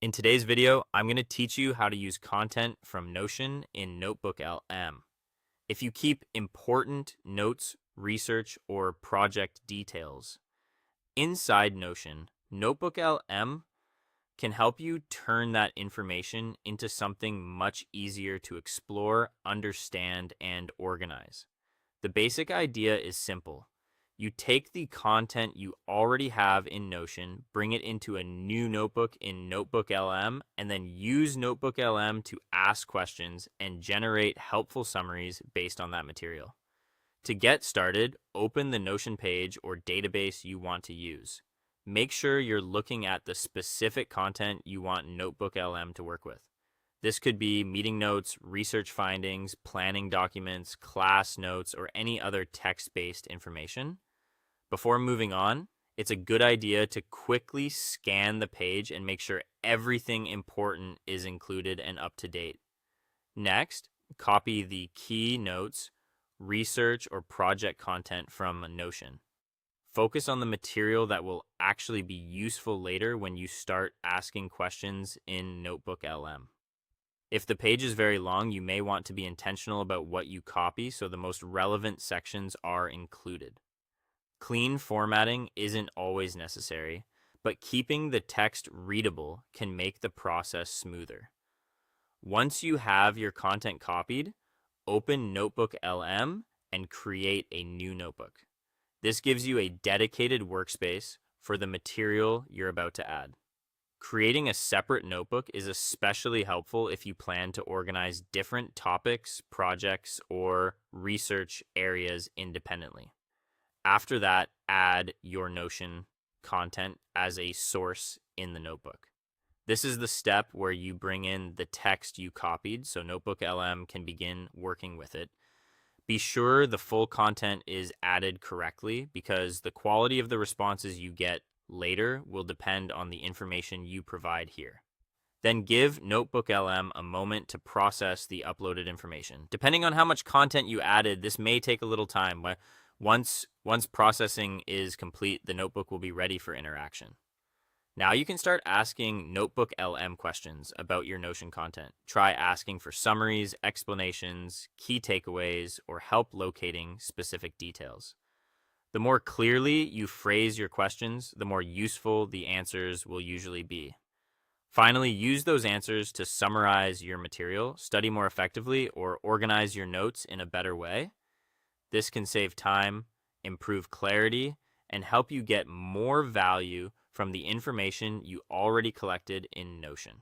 In today's video, I'm going to teach you how to use content from Notion in Notebooklm. If you keep important notes, research, or project details inside Notion, Notebooklm can help you turn that information into something much easier to explore, understand, and organize. The basic idea is simple. You take the content you already have in Notion, bring it into a new notebook in Notebooklm, and then use Notebooklm to ask questions and generate helpful summaries based on that material. To get started, open the Notion page or database you want to use. Make sure you're looking at the specific content you want Notebooklm to work with. This could be meeting notes, research findings, planning documents, class notes, or any other text-based information. Before moving on, it's a good idea to quickly scan the page and make sure everything important is included and up to date. Next, copy the key notes, research, or project content from Notion. Focus on the material that will actually be useful later when you start asking questions in Notebooklm. If the page is very long, you may want to be intentional about what you copy so the most relevant sections are included. Clean formatting isn't always necessary, but keeping the text readable can make the process smoother. Once you have your content copied, open Notebooklm and create a new notebook. This gives you a dedicated workspace for the material you're about to add. Creating a separate notebook is especially helpful if you plan to organize different topics, projects, or research areas independently. After that, add your Notion content as a source in the notebook. This is the step where you bring in the text you copied so Notebooklm can begin working with it. Be sure the full content is added correctly because the quality of the responses you get later will depend on the information you provide here. Then give Notebooklm a moment to process the uploaded information. Depending on how much content you added, this may take a little time. Once processing is complete, the notebook will be ready for interaction. Now you can start asking Notebooklm questions about your Notion content. Try asking for summaries, explanations, key takeaways, or help locating specific details. The more clearly you phrase your questions, the more useful the answers will usually be. Finally, use those answers to summarize your material, study more effectively, or organize your notes in a better way. This can save time, improve clarity, and help you get more value from the information you already collected in Notion.